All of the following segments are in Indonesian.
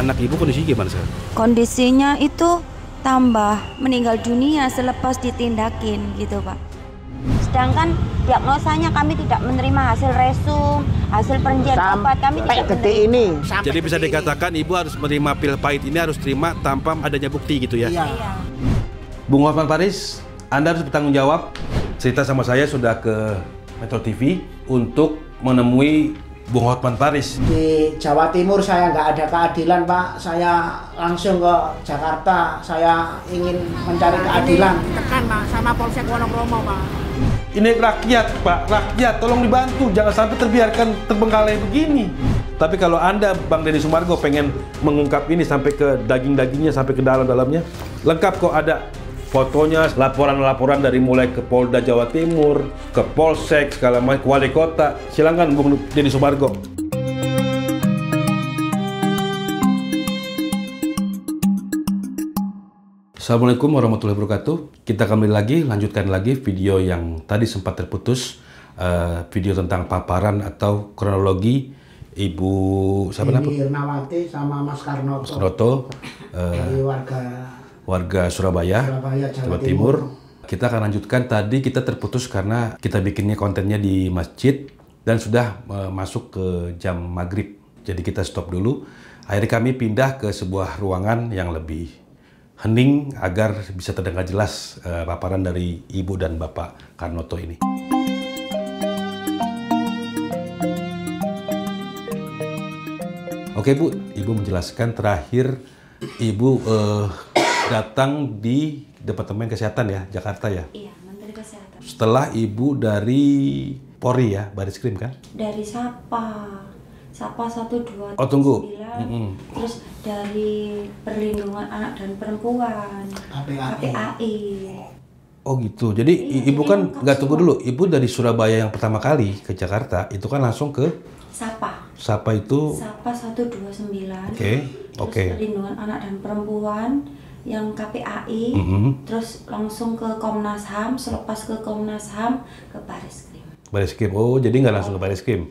anak ibu kondisinya gimana sekarang? Kondisinya itu tambah meninggal dunia selepas ditindakin gitu Pak. Sedangkan diagnosanya kami tidak menerima hasil resum, hasil perincian obat kami tidak menerima. Ini. Jadi bisa dikatakan ibu harus menerima pil pahit ini harus terima tanpa adanya bukti gitu ya? Iya. Bung Hotman Paris, Anda harus bertanggung jawab. Cerita sama saya sudah ke Metro TV untuk menemui Bung Hotman Paris. Di Jawa Timur saya nggak ada keadilan Pak, saya langsung ke Jakarta, saya ingin mencari keadilan. Tekan Pak sama Polsek Wonokromo Pak. Ini rakyat Pak, rakyat tolong dibantu, jangan sampai terbiarkan terbengkalai begini. Tapi kalau Anda Bang Deddy Sumargo pengen mengungkap ini sampai ke daging-dagingnya, sampai ke dalam-dalamnya, lengkap kok ada fotonya, laporan-laporan dari mulai ke Polda Jawa Timur, ke Polsek, segala macam, wali kota. Silakan Bung Deddy Sumargo. Assalamualaikum warahmatullahi wabarakatuh. Kita kembali lagi, lanjutkan lagi video yang tadi sempat terputus, video tentang paparan atau kronologi Ibu siapa namanya? Irnawati sama Mas Karnoto. Mas Karnoto, dari warga Surabaya, Jawa Timur. Kita akan lanjutkan, tadi kita terputus karena kita bikinnya kontennya di masjid dan sudah masuk ke jam maghrib. Jadi kita stop dulu. Akhirnya kami pindah ke sebuah ruangan yang lebih hening agar bisa terdengar jelas paparan dari Ibu dan Bapak Karnoto ini. Oke Bu, Ibu menjelaskan terakhir Ibu datang di Departemen Kesehatan ya, Jakarta ya? Iya, Menteri Kesehatan. Setelah Ibu dari Polri ya, Baris Krim kan? Dari Sapa 129, Oh tunggu. terus dari Perlindungan Anak dan Perempuan, KPAI. Oh gitu, jadi Iya, Ibu jadi kan lengkap nggak tunggu semua. dulu, Ibu dari Surabaya yang pertama kali ke Jakarta, itu kan langsung ke Sapa itu? Sapa 129. Oke. Terus Perlindungan Anak dan Perempuan yang KPAI, terus langsung ke Komnas HAM, selepas ke Komnas HAM ke Baris Krim. Baris Krim, oh jadi nggak langsung ke Baris Krim.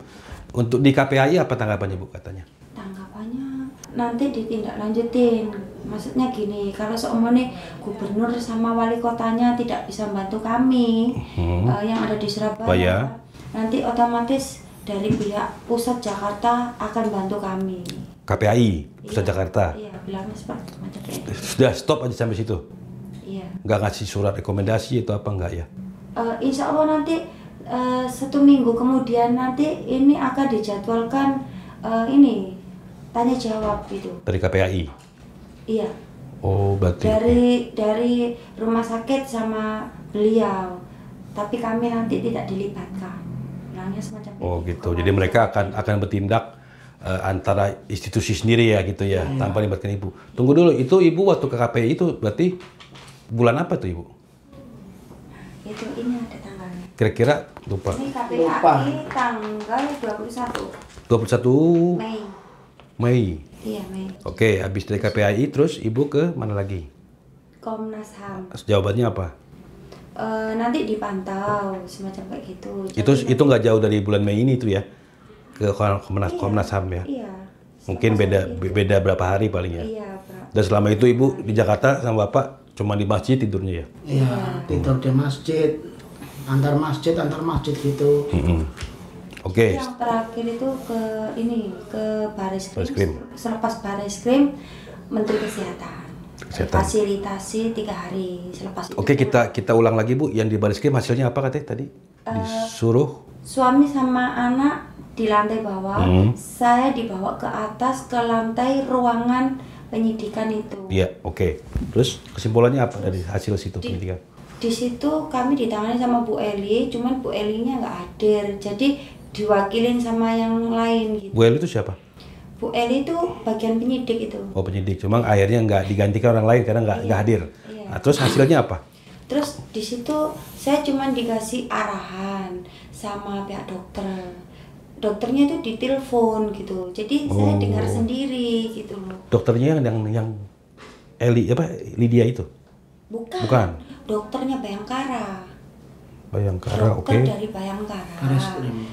Untuk di KPAI apa tanggapannya Bu katanya? Tanggapannya nanti ditindaklanjutin. Maksudnya gini, kalau seumpamanya gubernur sama wali kotanya tidak bisa membantu kami yang ada di Surabaya, nanti otomatis dari pihak pusat Jakarta akan bantu kami. KPAI, Pusat Jakarta? Iya, bilangnya seperti macam itu. Sudah stop aja sampai situ? Iya. Nggak ngasih surat rekomendasi atau apa nggak ya? Insya Allah nanti 1 minggu kemudian nanti ini akan dijadwalkan ini tanya jawab gitu. Dari KPAI? Iya. Oh berarti? Dari rumah sakit sama beliau, tapi kami nanti tidak dilibatkan. Bilangnya semacam Oh itu. gitu, jadi mereka akan bertindak antara institusi sendiri ya gitu ya, tanpa melibatkan Ibu. Tunggu dulu, itu Ibu waktu ke KPI itu berarti bulan apa tuh Ibu? Itu ini ada tanggalnya. Kira-kira lupa. Ini KPAI tanggal 21 21 Mei. Iya, Mei. Oke, habis dari KPAI terus Ibu ke mana lagi? Komnas HAM. Jawabannya apa? Nanti dipantau semacam kayak gitu. Itu nggak jauh dari bulan Mei ini tuh ya? Ke Komnas HAM ya? Iya. Mungkin beda berapa hari paling ya? Iya, Dan selama itu Ibu di Jakarta sama Bapak cuma di masjid tidurnya ya? Iya, tidur di masjid, antar masjid gitu. Oke. Yang terakhir itu ke Baris Baris Krim. Krim. Selepas Baris Krim, Menteri Kesehatan. Fasilitasi 3 hari selepas itu. Oke, kita ulang lagi Bu, yang di Baris Krim hasilnya apa katanya tadi? Disuruh? Suami sama anak di lantai bawah, saya dibawa ke atas ke lantai ruangan penyidikan itu. Iya, oke. Terus kesimpulannya apa dari hasil situ penyidikan? Di situ kami ditangani sama Bu Eli, cuman Bu Elinya nggak hadir, jadi diwakilin sama yang lain gitu. Bu Eli itu siapa? Bu Eli itu bagian penyidik itu. Oh penyidik, cuma akhirnya nggak digantikan orang lain karena nggak hadir. Iya. Nah, terus hasilnya apa? Terus di situ saya cuma dikasih arahan sama pihak dokter. Dokternya itu ditelepon gitu, jadi saya dengar sendiri gitu loh. Dokternya yang Eli apa Lydia itu? Bukan. Dokternya Bayangkara. Bayangkara, oke. Dokter dari Bayangkara.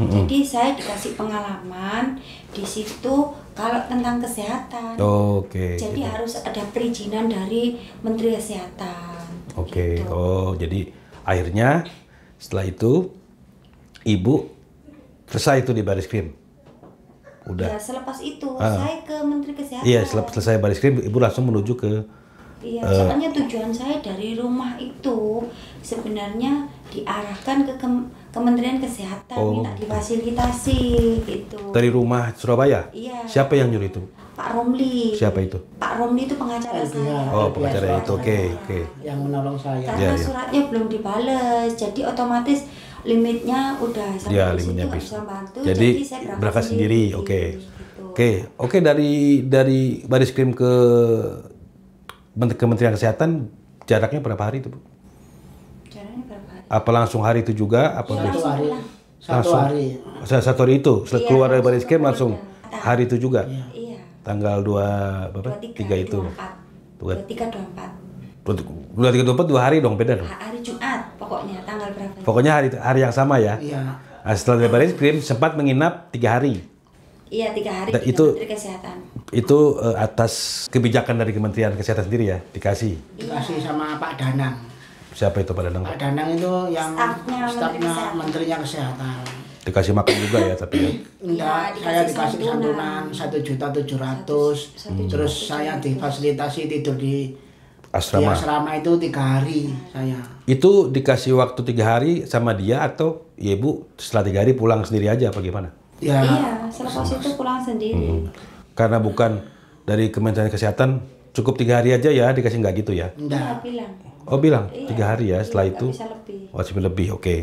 Jadi saya dikasih pengalaman di situ Kalau tentang kesehatan, Oke. jadi gitu. harus ada perizinan dari Menteri Kesehatan. Oke. Gitu. Oh, jadi akhirnya setelah itu ibu selesai itu di baris krim. Udah. Ya, selepas itu saya ke Menteri Kesehatan. Iya, selesai baris krim ibu langsung menuju ke Iya, soalnya tujuan saya dari rumah itu sebenarnya diarahkan ke Kementerian Kesehatan, minta difasilitasi gitu. dari rumah Surabaya. Iya. Siapa yang nyuruh itu? Pak Romli. Siapa itu? Pak Romli itu pengacara saya. Oh, pengacara itu. Oke. Yang menolong saya. Karena suratnya belum dibales, jadi otomatis limitnya udah sampai Ya, di situ limitnya nggak bisa. bisa bantu. Jadi saya berangkat sendiri. Oke. Gitu. Oke, dari baris krim ke Kementerian Kesehatan jaraknya berapa hari itu, Bu? Jaraknya berapa hari? Apa langsung hari itu juga? Apa Iya, besok? langsung pulang. Satu hari. Satu hari itu, setelah Iya, keluar dari langsung baris krim pulang. langsung hari itu juga. Iya. Tanggal 3 itu. 23, 24. 23, 24 2 hari dong, beda dong. Hari Jumat pokoknya tanggal berapa? Pokoknya hari yang sama ya. Iya. Nah, setelah dari baris krim sempat menginap 3 hari. Iya, 3 hari Dan di itu- Menteri Kesehatan. Itu atas kebijakan dari Kementerian Kesehatan sendiri ya, dikasih. Dikasih sama Pak Danang. Siapa itu Pak Danang? Pak Danang itu yang Stafnya stafnya Menteri Menterinya Kesehatan. Dikasih makan juga ya, tapi ya. Enggak, Iya, saya dikasih dikasih santunan 1.700.000. Terus saya difasilitasi tidur di Asrama. asrama itu 3 hari saya. Itu dikasih waktu 3 hari sama dia atau ya ibu setelah 3 hari pulang sendiri aja apa gimana? Ya, Iya, selepas itu pulang sendiri. Karena bukan dari Kementerian Kesehatan cukup 3 hari aja ya dikasih nggak gitu ya? enggak. Iya, bilang. Oh bilang Iya, 3 hari ya setelah nggak itu. bisa lebih. Masih lebih, oke.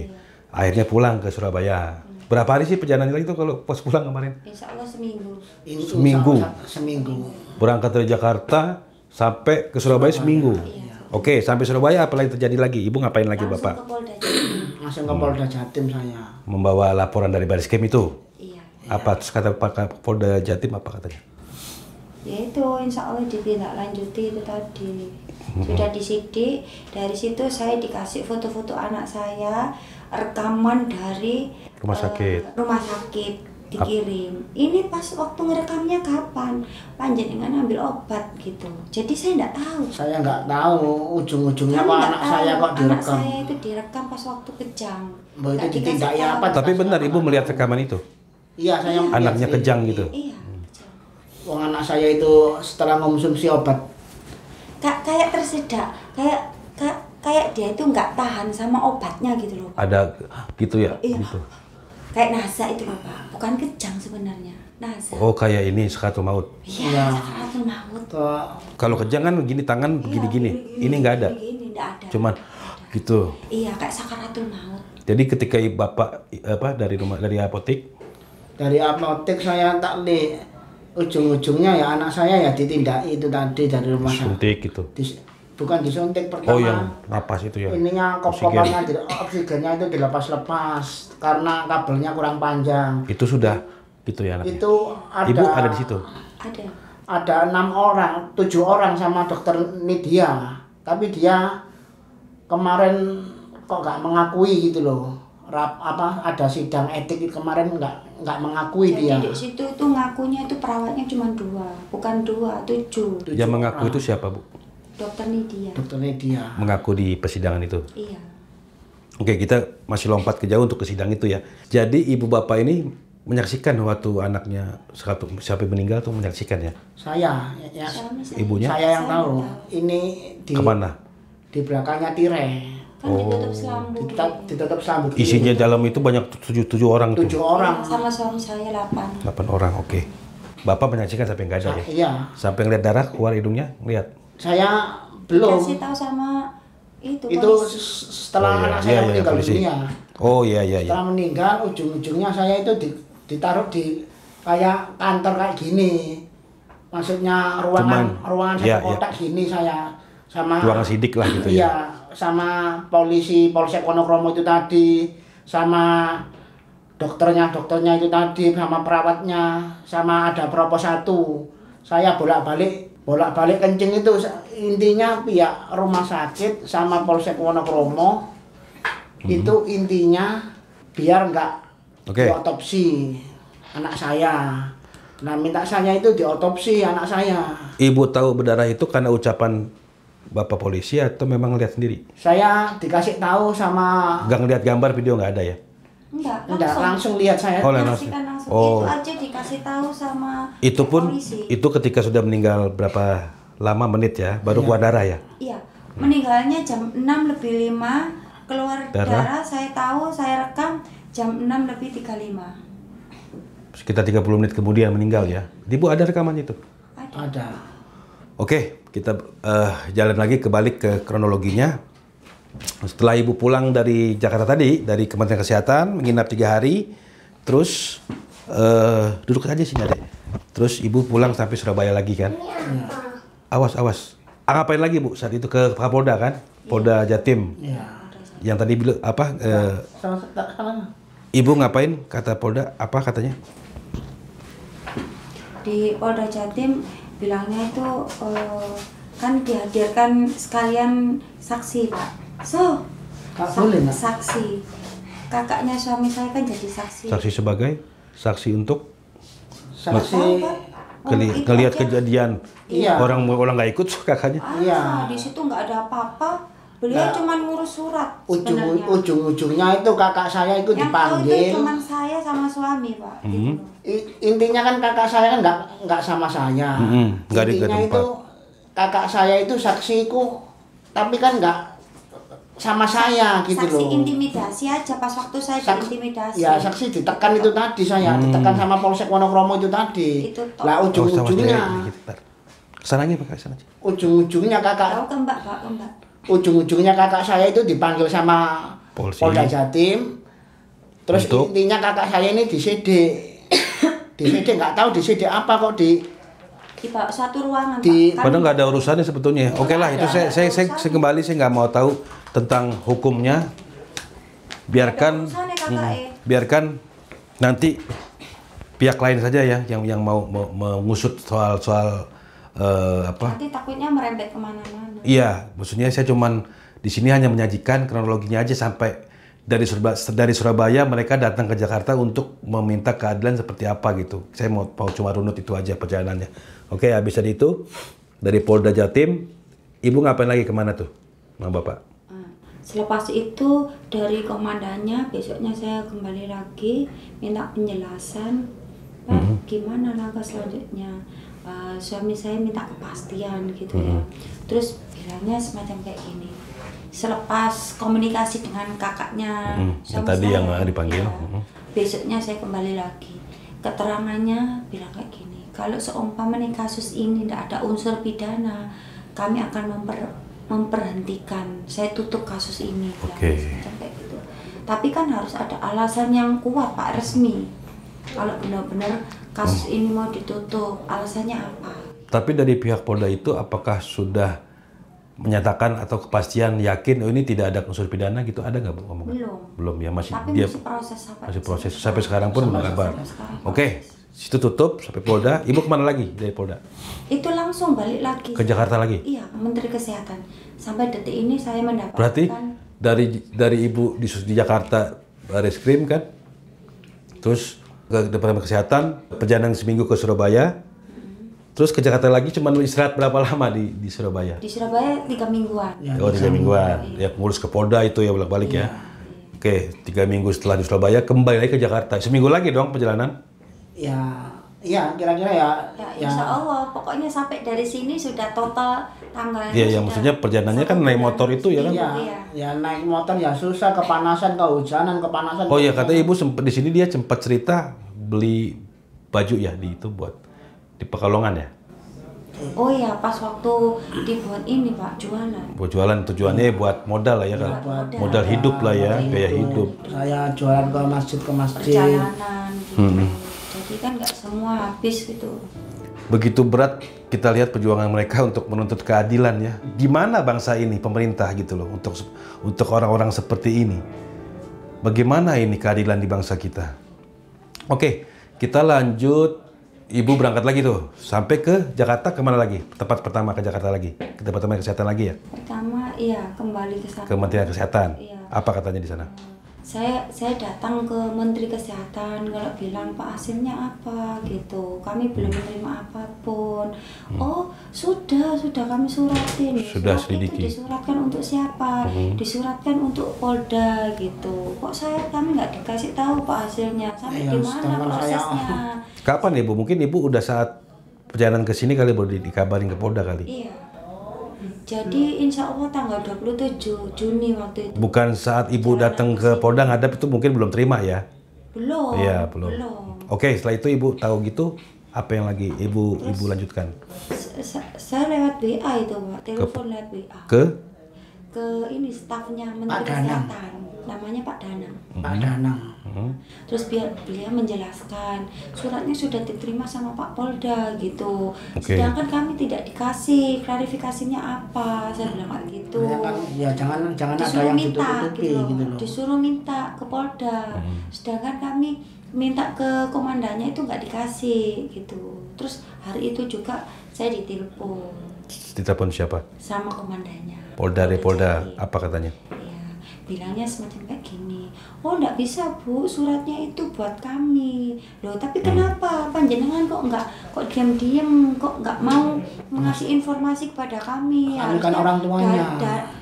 Akhirnya pulang ke Surabaya. Berapa hari sih perjalanan itu kalau pas pulang kemarin? Insya Allah seminggu. Ini Seminggu. Seminggu. Berangkat dari Jakarta sampai ke Surabaya seminggu. Oke, sampai Surabaya apa lagi terjadi lagi? Ibu ngapain lagi Langsung Bapak? ke Polda Jatim. Langsung ke Polda Jatim saya. Membawa laporan dari baris krim itu. Iya. Apa terus kata Pak Polda Jatim apa katanya? Ya itu insya Allah ditindaklanjuti itu tadi. Sudah disidik, dari situ saya dikasih foto-foto anak saya, rekaman dari Rumah sakit. rumah sakit dikirim. Ini pas waktu ngerekamnya kapan? Panjenengan ambil obat gitu. Jadi saya enggak tahu. Saya nggak tahu ujung-ujungnya Kami kok nggak anak tahu, saya kok anak direkam. saya itu direkam pas waktu kejang. Mbak, itu Nggak dikasih ditindaki tahu. apa? Tapi benar ibu melihat rekaman itu? Iya, saya melihat Anaknya sendiri. kejang gitu. Iya, kejang. Wong anak saya itu setelah mengonsumsi obat. Kayak tersedak, kayak dia itu nggak tahan sama obatnya gitu loh. Ada gitu ya? Iya. Gitu. Kayak nasa itu loh Pak, bukan kejang sebenarnya, nasa. Oh kayak ini sakaratul maut. Iya, Iya. sakaratul maut. Ke Kalau kejang kan begini tangan begini-gini. Ini nggak ada. Begini, nggak ada. Cuman gitu. Iya, kayak sakaratul maut. Jadi ketika bapak dari apotek dari apotek saya tak li ujung-ujungnya ya anak saya ya ditindaki itu tadi dari rumah sakit. suntik gitu. Bukan disuntik pertama. Oh yang napas itu ya. Ininya kopannya oksigennya itu dilepas-lepas karena kabelnya kurang panjang. Itu sudah gitu ya anaknya. Itu ada. Ibu ada di situ. Ada. Ada 6 orang, 7 orang sama dokter Nidia. Tapi dia kemarin kok nggak mengakui gitu loh. Ada sidang etik kemarin nggak mengakui Jadi dia. di situ itu ngakunya itu perawatnya cuma 2, bukan 2, 7. Yang mengaku itu siapa Bu? Dokter Nidia. Dokter Nidia. Mengaku di persidangan itu. Iya. Oke, kita masih lompat ke jauh untuk ke sidang itu ya. Jadi ibu bapak ini menyaksikan waktu anaknya siapa yang meninggal tuh menyaksikan ya? Saya ya, Suami saya. Ibunya? saya yang Saya tahu. tahu. Ini di Kemana? di belakangnya tirai. Kan ditutup selambu. Ditutup selambut. Isinya dalam itu banyak 7 orang tuh. 7 orang. Sama suami saya 8. 8 orang, oke. Bapak menyaksikan sampai nggak ada ya? Iya. Sampai ngeliat darah keluar hidungnya, ngeliat. Saya belum. Dikasih tahu sama itu Itu polisi. setelah anak saya meninggal polisi. dunia. Oh iya. Setelah meninggal ujung-ujungnya saya itu ditaruh di kayak kantor kayak gini. Maksudnya ruangan iya, satu kotak gini saya sama Ruangan sidik lah gitu ya. Iya, sama polisi Polsek Wonokromo itu tadi, sama dokternya itu tadi, sama perawatnya, sama ada propos 1. Saya bolak-balik kencing itu intinya pihak rumah sakit sama Polsek Wonokromo itu intinya biar nggak Oke. diotopsi anak saya. Nah, minta saya itu diotopsi anak saya. Ibu tahu berdarah itu karena ucapan Bapak polisi atau memang lihat sendiri? Saya dikasih tahu sama... Nggak ngeliat gambar video nggak ada ya? Enggak, langsung lihat saya. Oh, langsung. Oh. Itu aja dikasih tahu sama itu pun polisi. Itu ketika sudah meninggal berapa lama menit ya, baru keluar darah ya? Iya, meninggalnya jam 6:05, keluar darah saya tahu, saya rekam jam 6:35. Sekitar 30 menit kemudian meninggal ya? Ibu ada rekamannya itu? Ada. Oke, kita jalan lagi kebalik ke kronologinya. Setelah ibu pulang dari Jakarta tadi, dari Kementerian Kesehatan, menginap 3 hari, terus duduk aja sini adek. Terus ibu pulang sampai Surabaya lagi kan? Awas, awas. Ngapain lagi bu saat itu ke Kapolda kan? Polda Jatim. Iya. Yang tadi bilang apa? Ibu ngapain? Kata Polda apa katanya? Di Polda Jatim bilangnya itu kan dihadirkan sekalian saksi pak. So, saksi. Kakaknya suami saya kan jadi saksi. Saksi sebagai? Saksi untuk? Saksi Ngelihat kejadian. Iya. Orang nggak ikut kakaknya? Iya. Di situ nggak ada apa-apa. Beliau cuma ngurus surat sebenarnya. Ujung-ujungnya itu kakak saya itu Yang dipanggil. tahu itu cuma saya sama suami pak. Intinya kan kakak saya kan nggak sama saya. Nggak di Intinya tempat. itu kakak saya itu saksiku, tapi kan nggak sama saya gitu Saksi loh. intimidasi aja pas waktu saya diintimidasi. Ya saksi ditekan itu tadi saya, ditekan sama Polsek Wonokromo itu tadi. Itu toh. Lah ujung-ujungnya, Kesananya pakai sana aja. ujung-ujungnya kakak, Tahu ke mbak pak, ke mbak. ujung-ujungnya kakak saya itu dipanggil sama Polisi. Polda Jatim. Terus Untuk? intinya kakak saya ini disidik. Disidik nggak tahu disidik apa kok di Di satu ruangan Di- pak. Padahal nggak ada urusannya sebetulnya. Oke lah, itu saya kembali saya nggak mau tahu tentang hukumnya. Biarkan, urusannya, kakak, biarkan nanti pihak lain saja ya yang mau mengusut soal apa? Nanti takutnya merembet kemana-mana. Iya, maksudnya saya cuman di sini hanya menyajikan kronologinya aja sampai dari Surabaya mereka datang ke Jakarta untuk meminta keadilan seperti apa gitu. Saya mau cuma runut itu aja perjalanannya. Oke, habis dari itu dari Polda Jatim, ibu ngapain lagi kemana tuh, sama bapak? Selepas itu dari komandannya besoknya saya kembali lagi minta penjelasan, Pak, gimana langkah selanjutnya? Suami saya minta kepastian gitu ya. Terus bilangnya semacam kayak gini. Selepas komunikasi dengan kakaknya yang tadi yang dipanggil. ya, besoknya saya kembali lagi. Keterangannya bilang kayak gini. Kalau seumpamanya kasus ini tidak ada unsur pidana, kami akan memperhentikan, saya tutup kasus ini. Oke. Semacam kayak gitu. Tapi kan harus ada alasan yang kuat Pak, resmi. Kalau benar-benar kasus ini mau ditutup, alasannya apa? Tapi dari pihak Polda itu apakah sudah menyatakan atau kepastian yakin ini tidak ada unsur pidana gitu, ada nggak Bu ngomong? Belum Ya masih Tapi dia masih proses sampai sekarang pun belum kabar. Oke, situ tutup sampai Polda. Ibu kemana lagi dari Polda? Itu langsung balik lagi. Ke Jakarta lagi? Iya, Menteri Kesehatan. Sampai detik ini saya mendapatkan. Berarti dari ibu di Jakarta Bareskrim kan, terus ke Departemen Kesehatan, perjalanan seminggu ke Surabaya, terus ke Jakarta lagi, cuma istirahat berapa lama di Surabaya? Di Surabaya 3 mingguan. Oh 3 mingguan, ya ngurus ke Polda itu ya bolak-balik ya. Oke, 3 minggu setelah di Surabaya kembali lagi ke Jakarta, seminggu lagi dong perjalanan? Ya kira-kira ya. Insya Allah, pokoknya sampai dari sini sudah total tanggalnya. Iya, yang maksudnya perjalanannya kan naik motor itu ya kan? Iya, ya naik motor ya susah, kepanasan, kehujanan, kepanasan. Oh iya, katanya ibu di sini dia sempat cerita beli baju ya di itu buat di Pekalongan ya? Oh iya, pas waktu dibuat ini Pak, jualan. Buat jualan, tujuannya buat modal lah ya kan? Modal hidup lah ya, gaya hidup. Saya jualan ke masjid Perjalanan gitu. Jadi kan nggak semua habis gitu. Begitu berat kita lihat perjuangan mereka untuk menuntut keadilan ya. Gimana bangsa ini, pemerintah gitu loh, untuk orang-orang seperti ini. Bagaimana ini keadilan di bangsa kita? Oke, kita lanjut. Ibu berangkat lagi tuh, sampai ke Jakarta kemana lagi? Tempat pertama ke Jakarta lagi, ke Departemen Kesehatan lagi ya? Pertama, iya kembali ke sana. Kementerian Kesehatan. Iya. Apa katanya di sana? saya datang ke Menteri Kesehatan, kalau bilang Pak hasilnya apa gitu, kami belum menerima apapun. Oh sudah kami suratin. Sudah Surat selidiki. itu disuratkan untuk siapa? Disuratkan untuk Polda gitu. Kok kami nggak dikasih tahu Pak hasilnya, sampai Iya, gimana sedangkan prosesnya? Kapan Ibu? Mungkin Ibu udah saat perjalanan ke sini kali baru dikabarin ke Polda kali. Iya. Jadi insya Allah tanggal 27 Juni waktu itu. Bukan saat Ibu datang ke Polda ngadap itu mungkin belum terima ya? Belum. Iya, belum. Oke, setelah itu Ibu tahu gitu, apa yang lagi Ibu lanjutkan? Saya lewat WA itu Pak, telepon lewat WA. Ke ini stafnya Menteri Kesehatan, namanya Pak Danang. Pak Danang. Terus beliau menjelaskan suratnya sudah diterima sama Pak Polda gitu. Sedangkan kami tidak dikasih klarifikasinya apa. Saya bilang kayak gitu. Ya jangan ada Disuruh yang minta ditutupi gitu loh. Disuruh minta ke Polda. Sedangkan kami minta ke komandannya itu nggak dikasih gitu. Terus hari itu juga saya ditelepon. Ditelepon siapa? Sama komandannya. Polda. Jati. Apa katanya? Iya, bilangnya semacam kayak gini. Oh, enggak bisa Bu, suratnya itu buat kami. Loh, tapi kenapa? Panjenengan kok diam-diam, kok nggak mau mengasih informasi kepada kami? Kami kan orang tuanya.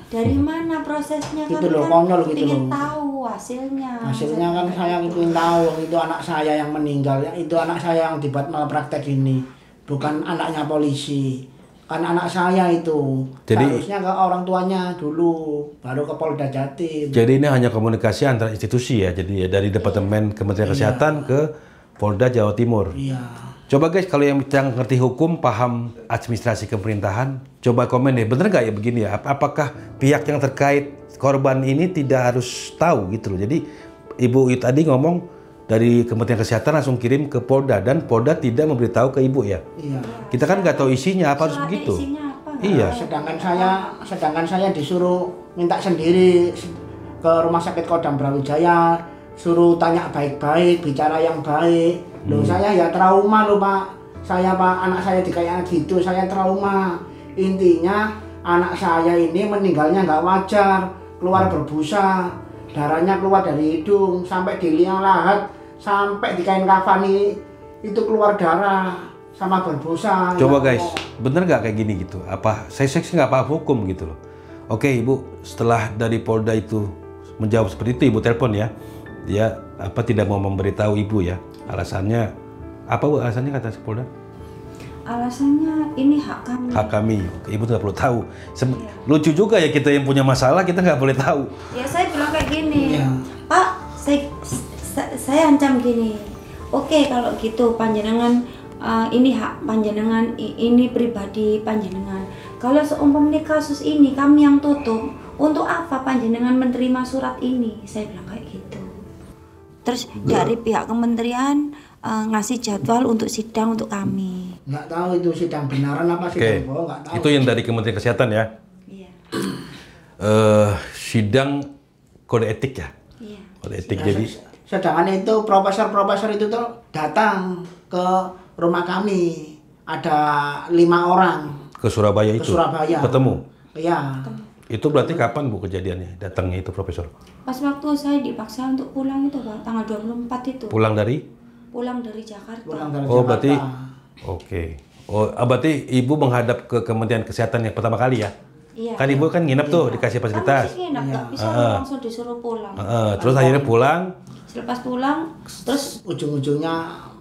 Dari mana prosesnya? Gitu Kami loh, kan konyol gitu ingin loh. tahu hasilnya. Hasilnya kan saya ingin tahu, itu anak saya yang meninggal, itu anak saya yang dibuat malpraktek ini, bukan anaknya polisi. Kan anak saya itu. Jadi harusnya ke orang tuanya dulu, baru ke Polda Jatim. Jadi ini hanya komunikasi antara institusi ya. Jadi ya dari Departemen Kementerian Kesehatan ke Polda Jawa Timur. Iya. Coba guys, kalau yang ngerti hukum, paham administrasi pemerintahan, coba komen deh, bener nggak ya begini ya? Apakah pihak yang terkait korban ini tidak harus tahu gitu loh? Jadi Ibu tadi ngomong dari Kementerian Kesehatan langsung kirim ke Polda dan Polda tidak memberitahu ke Ibu ya? Iya. Kita kan nggak tahu isinya apa harus Suratnya begitu. isinya apa? Iya. Sedangkan saya disuruh minta sendiri ke Rumah Sakit Kodam Brawijaya, suruh tanya baik-baik, bicara yang baik. Loh saya ya trauma loh Pak. Anak saya dikayak gitu, saya trauma. Intinya anak saya ini meninggalnya nggak wajar, keluar berbusa, darahnya keluar dari hidung sampai di liang lahat, sampai di kain kafani itu keluar darah sama berbusa. Coba guys, bener nggak kayak gini gitu? Apa saya sih nggak paham hukum gitu loh. Oke Ibu, setelah dari Polda itu menjawab seperti itu, Ibu telepon ya. Dia tidak mau memberitahu Ibu ya. Alasannya apa Bu? Alasannya kata si Polda? Alasannya ini hak kami. Hak kami. Oke, Ibu nggak perlu tahu. Lucu juga ya, kita yang punya masalah kita nggak boleh tahu. Ya saya bilang kayak gini, Pak, saya ancam gini. Oke kalau gitu panjenengan ini hak panjenengan, ini pribadi panjenengan. Kalau seumpamanya kasus ini kami yang tutup, untuk apa panjenengan menerima surat ini? Saya bilang kayak gitu. Terus dari pihak kementerian ngasih jadwal untuk sidang untuk kami. Nggak tahu itu sidang benaran apa sidang bohong, nggak tahu. Itu yang dari Kementerian Kesehatan ya. Iya. Sidang kode etik ya. Iya. Kode etik jadi. Sedangkan itu profesor itu tuh datang ke rumah kami, ada 5 orang. Ke Surabaya itu. Ke Surabaya. Ketemu. Iya. Itu berarti kapan Bu kejadiannya? Datangnya itu profesor? Pas waktu saya dipaksa untuk pulang itu Pak, tanggal 24 itu. Pulang dari? Pulang dari Jakarta. Berarti oke. Oh, berarti Ibu menghadap ke Kementerian Kesehatan yang pertama kali ya? Iya. Kan Ibu kan nginep tuh, dikasih fasilitas. Kan nginep, nggak bisa langsung disuruh pulang. Terus akhirnya pulang. Selepas pulang, terus ujung-ujungnya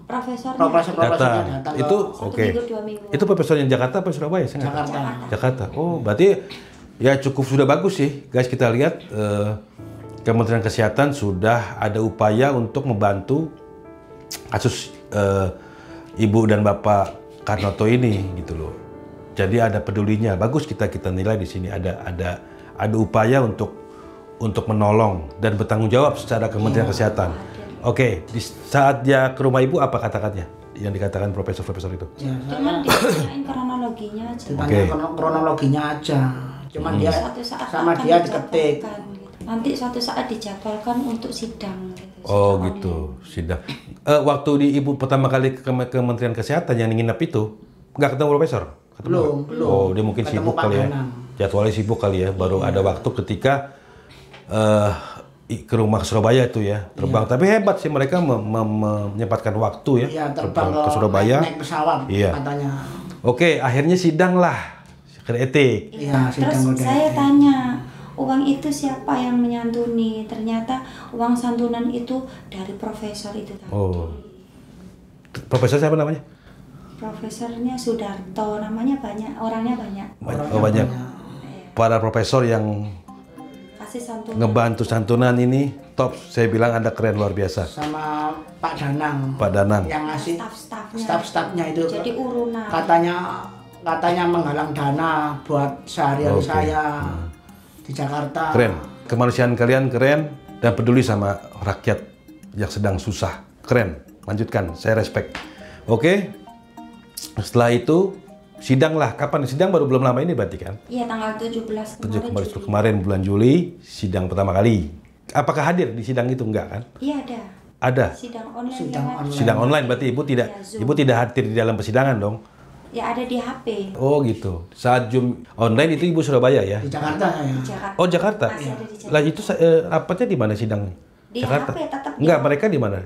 profesornya datang. Itu oke. Minggu, 2 minggu. Itu profesor yang Jakarta apa Surabaya? Saya nggak tahu. Jakarta. Oh, berarti ya cukup sudah bagus sih, guys. Kita lihat Kementerian Kesehatan sudah ada upaya untuk membantu kasus Ibu dan Bapak Karnoto ini gitu loh. Jadi ada pedulinya. Bagus kita nilai di sini ada upaya untuk menolong dan bertanggung jawab secara Kementerian Kesehatan. Oke, di saat dia ke rumah Ibu apa kata-katanya yang dikatakan profesor-profesor itu? Ya, Cuman ditanyain kronologinya aja. ditanya kronologinya aja. Cuman dia sama dia diketik. Gitu. Nanti suatu saat dijadwalkan untuk sidang. Gitu, Oh gitu, sidang. Waktu di Ibu pertama kali ke Kementerian Kesehatan yang nginep itu, nggak ketemu profesor? Ketemu? Belum. Oh, dia mungkin Ketemu sibuk Pak kali ya. Danang. Jadwalnya sibuk kali ya. Baru ada waktu ketika ke rumah ke Surabaya itu ya, terbang. Tapi hebat sih mereka menyempatkan waktu ya, Iya, terbang ke Surabaya. Naik pesawat katanya. Oke, akhirnya sidang lah, kode etik. Iya, Terus sidang kode saya etik. tanya, uang itu siapa yang menyantuni? Ternyata uang santunan itu dari profesor itu tadi. Oh, profesor siapa namanya? Profesornya Sudarto, namanya banyak, orangnya banyak. Oh, banyak. Para profesor yang Kasih santunan. ngebantu santunan ini top. Saya bilang Anda keren luar biasa. Sama Pak Danang. Pak Danang. Yang ngasih Staff-staffnya. staff-staffnya itu. Jadi urunan. Katanya menggalang dana buat sehari-hari Oke. saya di Jakarta. Keren. Kemanusiaan kalian keren dan peduli sama rakyat yang sedang susah. Keren. Lanjutkan. Saya respect. Oke. Setelah itu sidang lah. Kapan sidang? Baru belum lama ini berarti kan? Iya, tanggal 17 kemarin. Kemarin bulan Juli sidang pertama kali. Apakah hadir di sidang itu? Enggak kan? Iya, ada. Ada. Sidang online. Sidang lewat- online. Sidang online berarti ibu tidak hadir di dalam persidangan dong. Ya, ada di HP. Oh gitu. Saat Zoom online itu ibu Surabaya ya? Di Jakarta saya. Di Jakarta. Oh Jakarta. Masih ada di Jakarta. Lah itu rapatnya di mana sidang? Di Jakarta. HP tetap di Enggak, HP. mereka di mana?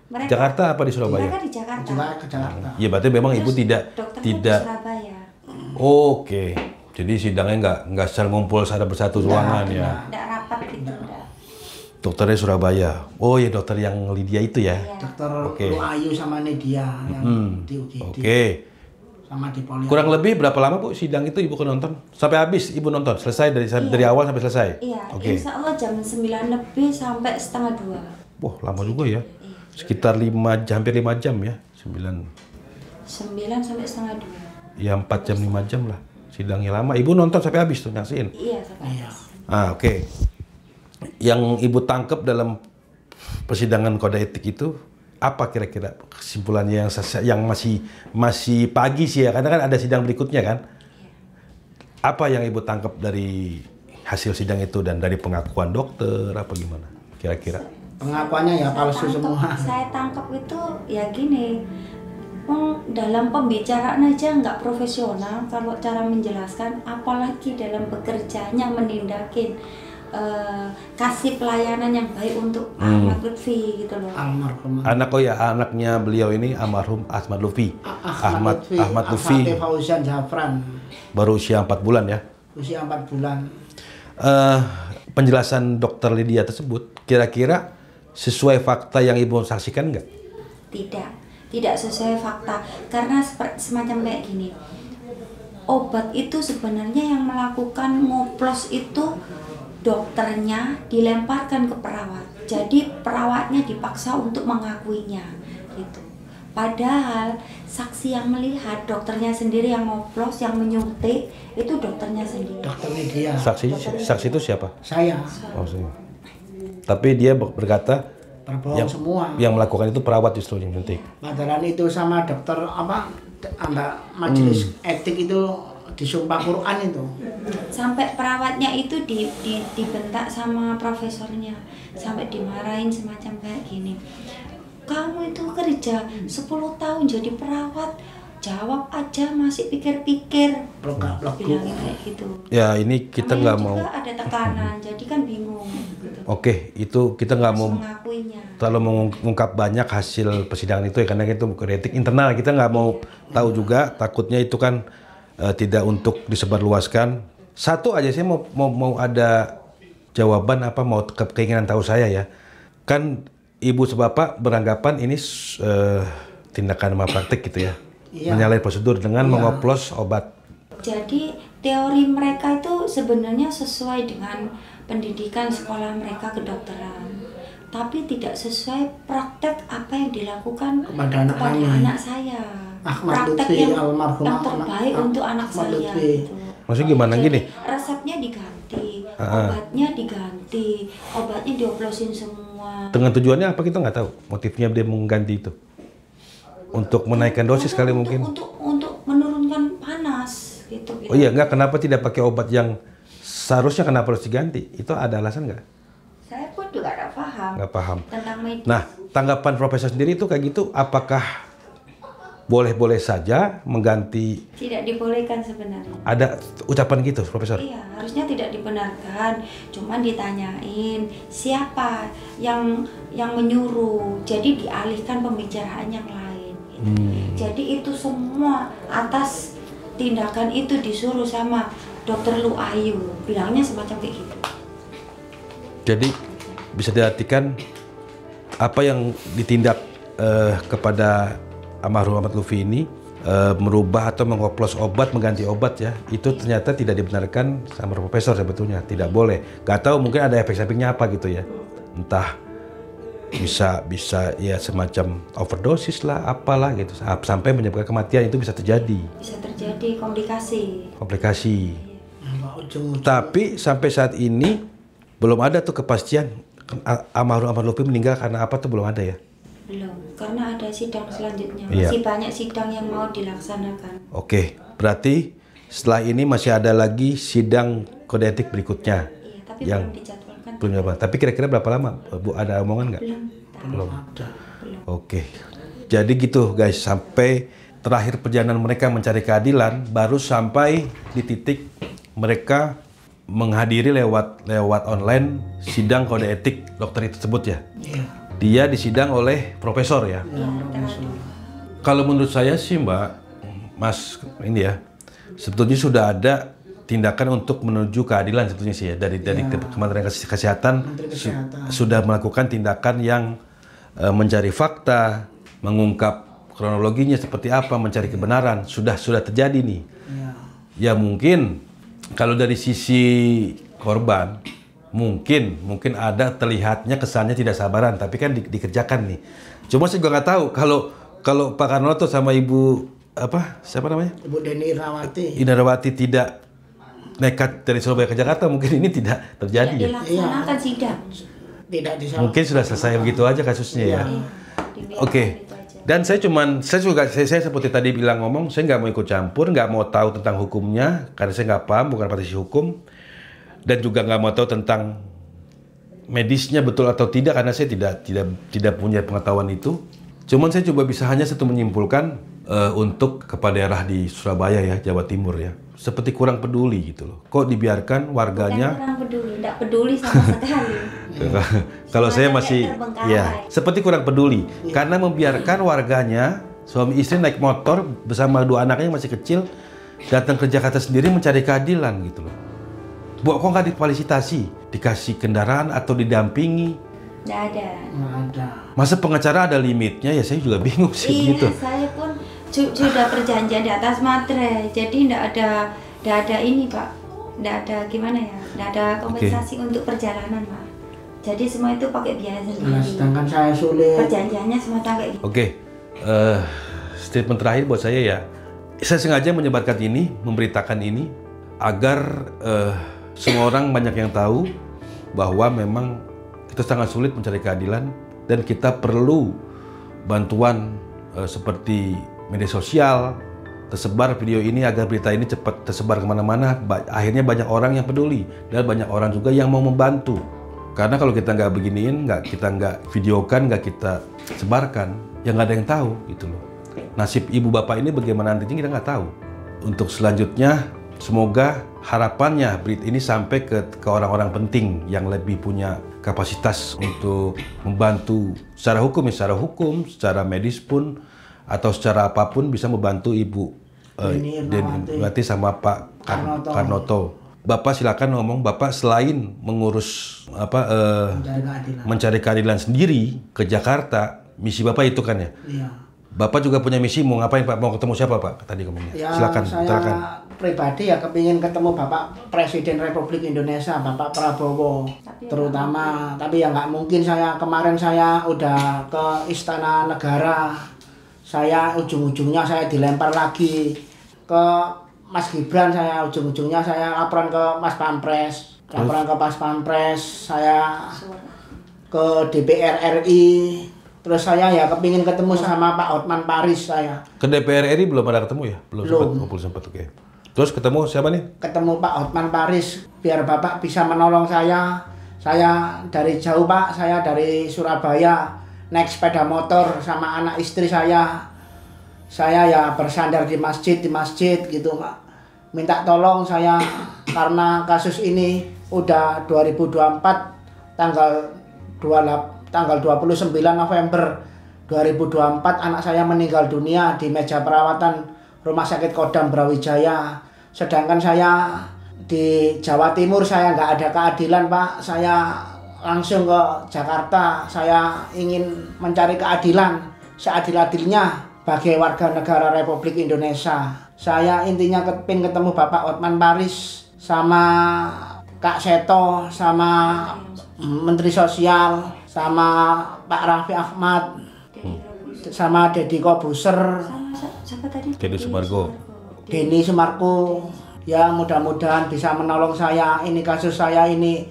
Mereka, Jakarta apa di Surabaya? Mereka di Jakarta. Juga ke Jakarta. Ya berarti memang ibu Terus tidak dokternya tidak. di Surabaya. Oke. Jadi sidangnya nggak secara ngumpul secara bersatu ruangan ya. Nggak rapat gitu, enggak. Dokternya Surabaya. Oh ya dokter yang Lydia itu ya. Iya. Dokter Oke. Lu Ayu sama Nedia yang di UGD. Oke. Sama di Polri. Kurang lebih berapa lama Bu sidang itu ibu nonton? Sampai habis ibu nonton? Selesai dari awal sampai selesai? Iya, Oke. insya Allah jam 9 lebih sampai setengah 2. Wah, lama juga ya. Sekitar 5 jam, hampir 5 jam ya. 9. 9 sampai setengah 2. Ya 4 jam 5 jam lah. Sidangnya lama. Ibu nonton sampai habis tuh nyaksiin. Iya, sampai habis. Oke. Yang ibu tangkap dalam persidangan kode etik itu apa kira-kira kesimpulannya yang masih pagi sih ya, karena kan ada sidang berikutnya kan? Apa yang ibu tangkap dari hasil sidang itu dan dari pengakuan dokter apa gimana? Kira-kira? Pengakuannya ya palsu semua. Saya tangkap itu ya gini, dalam pembicaraan aja nggak profesional kalau cara menjelaskan, apalagi dalam bekerjanya menindakin, kasih pelayanan yang baik untuk Ahmad Lutfi gitu loh. Almarhum. Anaknya beliau ini almarhum Ahmad Lutfi. Ahmad Lutfi Fauzan Zafran. baru usia 4 bulan ya. Usia 4 bulan. Penjelasan dokter Lydia tersebut kira-kira sesuai fakta yang ibu saksikan nggak? Tidak sesuai fakta, karena semacam kayak gini, obat itu sebenarnya yang melakukan ngoplos itu dokternya, dilemparkan ke perawat, jadi perawatnya dipaksa untuk mengakuinya gitu. Padahal saksi yang melihat dokternya sendiri yang ngoplos, yang menyuntik itu dokternya sendiri. Dokter Lydia. Saksi itu siapa? Saya. Oh, saya. Tapi dia berkata Berbohong semua. yang melakukan itu perawat justru yang suntik. Padahal itu sama dokter majelis etik itu disumpah Quran itu. Sampai perawatnya itu dibentak sama profesornya, sampai dimarahin semacam kayak gini, kamu itu kerja 10 tahun jadi perawat, jawab aja masih pikir-pikir, bilangnya kayak gitu. Ya ini kita nggak mau. Juga ada tekanan, jadi kan bingung gitu. Oke, itu kita nggak mau Mengakuinya. terlalu mengungkap banyak hasil persidangan itu ya, karena itu kritik internal, kita nggak mau tahu juga, takutnya itu kan tidak untuk disebarluaskan. Satu aja saya mau ada jawaban apa, mau keinginan tahu saya ya, kan ibu sebapak beranggapan ini tindakan malpraktik gitu ya, menyalahi prosedur dengan mengoplos obat. Jadi teori mereka itu sebenarnya sesuai dengan pendidikan sekolah mereka kedokteran, tapi tidak sesuai praktek apa yang dilakukan kepada anak saya. Ahmad Praktek Lutfi, yang almarhum terbaik untuk anak Ahmad saya. Lutfi. Gitu. Maksudnya gimana gini? Resepnya diganti, obatnya diganti, obatnya dioplosin semua. Dengan tujuannya apa kita nggak tahu. Motifnya dia mengganti itu untuk menaikkan dosis kali mungkin. Untuk menurunkan panas gitu. Oh iya, nggak, kenapa tidak pakai obat yang seharusnya, kenapa harus diganti? Itu ada alasan nggak? Saya pun juga nggak paham. Nggak paham. Tentang medis. Nah, tanggapan profesor sendiri itu kayak gitu, apakah boleh-boleh saja mengganti. Tidak dibolehkan sebenarnya. Ada ucapan gitu, Profesor? Iya, harusnya tidak dibenarkan. Cuman ditanyain siapa yang menyuruh. Jadi dialihkan pembicaraan yang lain. Jadi itu semua atas tindakan itu disuruh sama Dokter Lu Ayu. Bilangnya semacam kayak gitu. Jadi bisa diartikan apa yang ditindak kepada almarhum Ahmad Lutfi ini merubah atau mengoplos obat, mengganti obat ya, itu ternyata tidak dibenarkan sama Profesor sebetulnya, tidak boleh. Gak tahu mungkin ada efek sampingnya apa gitu ya, entah bisa ya semacam overdosis lah, apalah gitu, sampai menyebabkan kematian itu bisa terjadi. Bisa terjadi komplikasi. Tapi sampai saat ini belum ada tuh kepastian almarhum Ahmad Lutfi meninggal karena apa tuh, belum ada ya? Belum, karena ada sidang selanjutnya. Iya. Masih banyak sidang yang mau dilaksanakan. Oke, berarti setelah ini masih ada lagi sidang kode etik berikutnya. Iya, tapi yang belum dijadwalkan. belum dijadwalkan. Tapi kira-kira berapa lama, Bu? Ada omongan nggak? Belum. Oke, jadi gitu guys, sampai terakhir perjalanan mereka mencari keadilan, baru sampai di titik mereka menghadiri lewat online sidang kode etik dokter itu tersebut ya. Iya. Dia disidang oleh Profesor ya. Kalau menurut saya sih Mbak, Mas ini ya, sebetulnya sudah ada tindakan untuk menuju keadilan sebetulnya sih ya, dari Kementerian Kesehatan sudah melakukan tindakan yang mencari fakta, mengungkap kronologinya seperti apa, mencari kebenaran, sudah terjadi nih. Ya mungkin kalau dari sisi korban mungkin ada terlihatnya kesannya tidak sabaran, tapi kan dikerjakan nih. Cuma saya juga nggak tahu kalau Pak Karnoto sama Ibu siapa namanya? Ibu Deni Irawati. Irawati tidak nekat dari Surabaya ke Jakarta, mungkin ini tidak terjadi ya. Dilaksanakan sidang. Tidak disalah. Mungkin sudah selesai begitu aja kasusnya ya. Oke. Dan saya seperti tadi bilang ngomong, saya nggak mau ikut campur, nggak mau tahu tentang hukumnya karena saya nggak paham, bukan praktisi hukum, dan juga nggak mau tahu tentang medisnya betul atau tidak karena saya tidak punya pengetahuan itu. Cuman saya coba bisa hanya satu menyimpulkan untuk kepala daerah di Surabaya ya, Jawa Timur ya, seperti kurang peduli gitu loh. Kok dibiarkan warganya? Bukan kurang peduli, tidak peduli sama sekali. Kalau saya masih ya seperti kurang peduli karena membiarkan warganya, suami istri naik motor bersama dua anaknya yang masih kecil datang ke Jakarta sendiri mencari keadilan gitu loh. Bu, kok nggak difasilitasi, dikasih kendaraan atau didampingi? Nggak ada. Masa pengacara ada limitnya ya, saya juga bingung sih gitu. Saya pun sudah perjanjian di atas materai, jadi nggak ada ini Pak, nggak ada gimana ya, nggak ada kompensasi untuk perjalanan Pak. Jadi semua itu pakai biaya sendiri. Sedangkan saya sulit. Perjanjiannya semua kayak gitu. Oke, statement terakhir buat saya ya, saya sengaja menyebarkan ini, memberitakan ini agar semua orang banyak yang tahu bahwa memang kita sangat sulit mencari keadilan dan kita perlu bantuan seperti media sosial, tersebar video ini agar berita ini cepat tersebar kemana-mana. Akhirnya banyak orang yang peduli dan banyak orang juga yang mau membantu. Karena kalau kita nggak beginiin, kita nggak videokan, nggak kita sebarkan, ya nggak ada yang tahu gitu loh. Nasib ibu bapak ini bagaimana nantinya kita nggak tahu. Untuk selanjutnya, semoga harapannya berita ini sampai ke orang-orang penting yang lebih punya kapasitas untuk membantu secara hukum, secara medis pun, atau secara apapun bisa membantu Ibu Deni sama Pak Karnoto. Bapak silakan ngomong, Bapak selain mengurus mencari keadilan sendiri ke Jakarta, misi Bapak itu kan ya? Iya. Bapak juga punya misi, mau ngapain Pak? Mau ketemu siapa Pak? Tadi ngomongnya. Ya, silakan. saya pribadi ya kepingin ketemu Bapak Presiden Republik Indonesia, Bapak Prabowo terutama. Tapi ya nggak mungkin, kemarin saya udah ke Istana Negara. Saya ujung-ujungnya saya dilempar lagi ke Mas Gibran, ujung-ujungnya saya laporan ke Mas Pampres. Saya ke DPR RI. Terus saya ya kepingin ketemu sama Pak Hotman Paris saya. Ke DPR RI belum ada ketemu ya? Belum sempat. Oke. Terus ketemu siapa nih? Ketemu Pak Hotman Paris, biar Bapak bisa menolong saya. Saya dari jauh Pak, saya dari Surabaya naik sepeda motor sama anak istri saya saya ya bersandar di masjid gitu Pak. Minta tolong saya karena kasus ini udah 2024 tanggal 29 November 2024 anak saya meninggal dunia di meja perawatan Rumah Sakit Kodam Brawijaya. Sedangkan saya di Jawa Timur saya nggak ada keadilan Pak. Saya langsung ke Jakarta. Saya ingin mencari keadilan seadil-adilnya bagi warga negara Republik Indonesia. Saya intinya kepin ketemu Bapak Hotman Paris sama Kak Seto sama Menteri Sosial sama Pak Raffi Ahmad sama Deddy Kobuser siapa tadi? Deddy Sumargo. Denny Sumargo. Ya mudah-mudahan bisa menolong saya. Ini kasus saya ini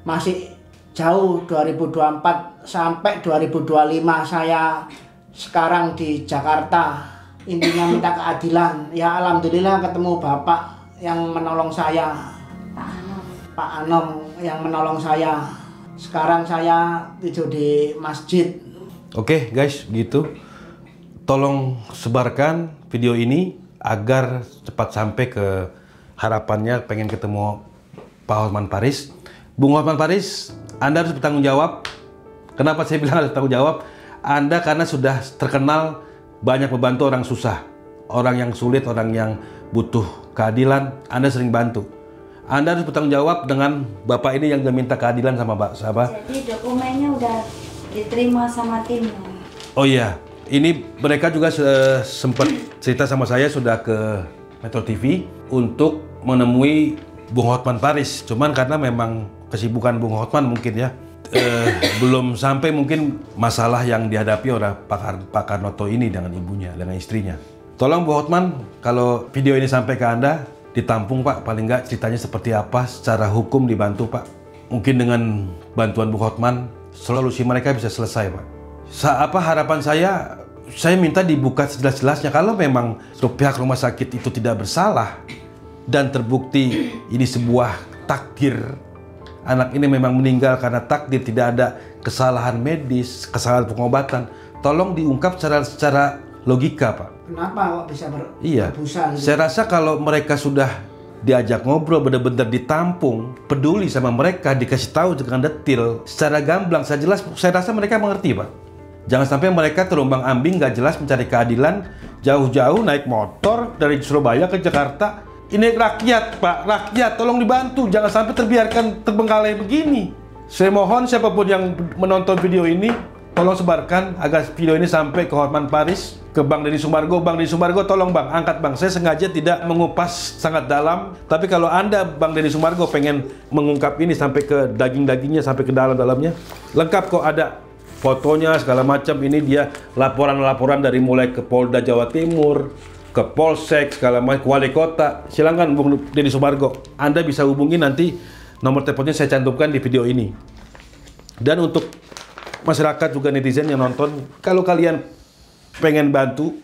masih jauh 2024 sampai 2025 saya sekarang di Jakarta. Intinya minta keadilan. Ya alhamdulillah ketemu Bapak yang menolong saya. Pak Anom yang menolong saya. Sekarang saya tidur di masjid. Oke guys, gitu. Tolong sebarkan video ini agar cepat sampai ke harapannya pengen ketemu Pak Hotman Paris. Bung Hotman Paris, Anda harus bertanggung jawab. Kenapa saya bilang harus bertanggung jawab? Anda karena sudah terkenal banyak membantu orang susah, orang yang sulit, orang yang butuh keadilan. Anda sering bantu. Anda harus bertanggung jawab dengan Bapak ini yang meminta keadilan sama Pak siapa? Jadi dokumennya udah diterima sama timnya. Oh iya, ini mereka juga sempat cerita sama saya sudah ke Metro TV untuk menemui Bung Hotman Paris. Cuman karena memang kesibukan Bung Hotman mungkin ya. Belum sampai mungkin masalah yang dihadapi oleh Pak Karnoto ini dengan ibunya, dengan istrinya. Tolong Bu Hotman, kalau video ini sampai ke Anda, ditampung Pak, paling nggak ceritanya seperti apa, secara hukum dibantu Pak. Mungkin dengan bantuan Bu Hotman, solusi mereka bisa selesai Pak. Apa harapan saya minta dibuka sejelas-jelasnya. Kalau memang pihak rumah sakit itu tidak bersalah, dan terbukti ini sebuah takdir, anak ini memang meninggal karena takdir, tidak ada kesalahan medis, kesalahan pengobatan. Tolong diungkap secara logika, Pak. Kenapa kok bisa berbusa? Iya. Gitu? Saya rasa kalau mereka sudah diajak ngobrol, benar-benar ditampung, peduli sama mereka, dikasih tahu dengan detail, secara gamblang, secara jelas, saya rasa mereka mengerti, Pak. Jangan sampai mereka terombang-ambing, nggak jelas mencari keadilan, jauh-jauh naik motor dari Surabaya ke Jakarta. Ini rakyat, Pak, rakyat, tolong dibantu, jangan sampai terbiarkan terbengkalai begini. Saya mohon siapapun yang menonton video ini, tolong sebarkan agar video ini sampai ke Hotman Paris, ke Bang Deddy Sumargo. Bang Deddy Sumargo, tolong Bang, angkat Bang. Saya sengaja tidak mengupas sangat dalam, tapi kalau Anda, Bang Deddy Sumargo, pengen mengungkap ini sampai ke daging-dagingnya, sampai ke dalam-dalamnya, lengkap kok, ada fotonya, segala macam. Ini dia laporan-laporan dari mulai ke Polda Jawa Timur, ke Polsek, segala macam, ke Wali Kota. Silakan Bung Deddy Sumargo, Anda bisa hubungi, nanti nomor teleponnya saya cantumkan di video ini. Dan untuk masyarakat juga netizen yang nonton, kalau kalian pengen bantu,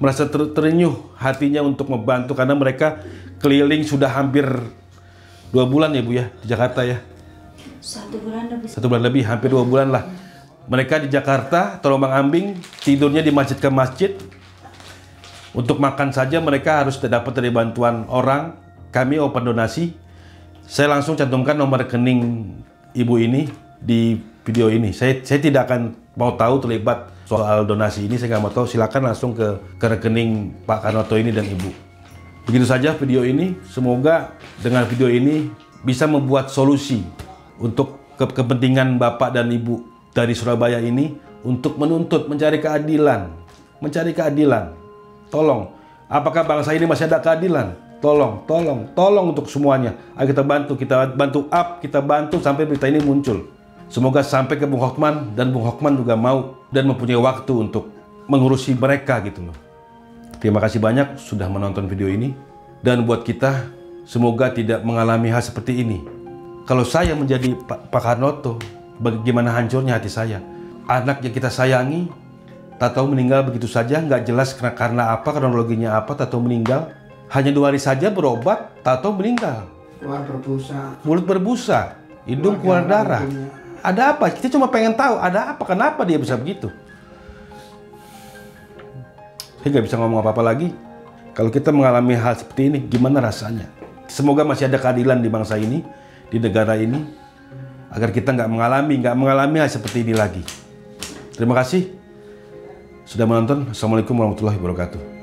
merasa terenyuh hatinya untuk membantu, karena mereka keliling sudah hampir 2 bulan ya Bu ya, di Jakarta ya. 1 bulan lebih. 1 bulan lebih, hampir 2 bulan lah. Mereka di Jakarta, terombang-ambing, tidurnya di masjid ke masjid. Untuk makan saja mereka harus dapat dari bantuan orang. Kami open donasi. Saya langsung cantumkan nomor rekening ibu ini di video ini. Saya tidak akan mau tahu terlibat soal donasi ini. Saya nggak mau tahu. Silakan langsung ke rekening Pak Karnoto ini dan ibu. Begitu saja video ini. Semoga dengan video ini bisa membuat solusi untuk kepentingan Bapak dan Ibu dari Surabaya ini, untuk menuntut, mencari keadilan. Mencari keadilan. Tolong, apakah bangsa ini masih ada keadilan? Tolong untuk semuanya. Ayo kita bantu up, kita bantu sampai berita ini muncul. Semoga sampai ke Bung Hotman, dan Bung Hotman juga mau dan mempunyai waktu untuk mengurusi mereka gitu loh. Terima kasih banyak sudah menonton video ini. Dan buat kita, semoga tidak mengalami hal seperti ini. Kalau saya menjadi Pak Karnoto, bagaimana hancurnya hati saya. Anak yang kita sayangi, tak tahu meninggal begitu saja, nggak jelas karena apa, kronologinya apa, tak tahu meninggal. Hanya 2 hari saja berobat, tak tahu meninggal. Keluar berbusa. Mulut berbusa, hidung keluar darah. Ada apa? Kita cuma pengen tahu, ada apa? Kenapa dia bisa begitu? Saya nggak bisa ngomong apa-apa lagi. Kalau kita mengalami hal seperti ini, gimana rasanya? Semoga masih ada keadilan di bangsa ini, di negara ini, agar kita nggak mengalami hal seperti ini lagi. Terima kasih sudah menonton. Assalamualaikum warahmatullahi wabarakatuh.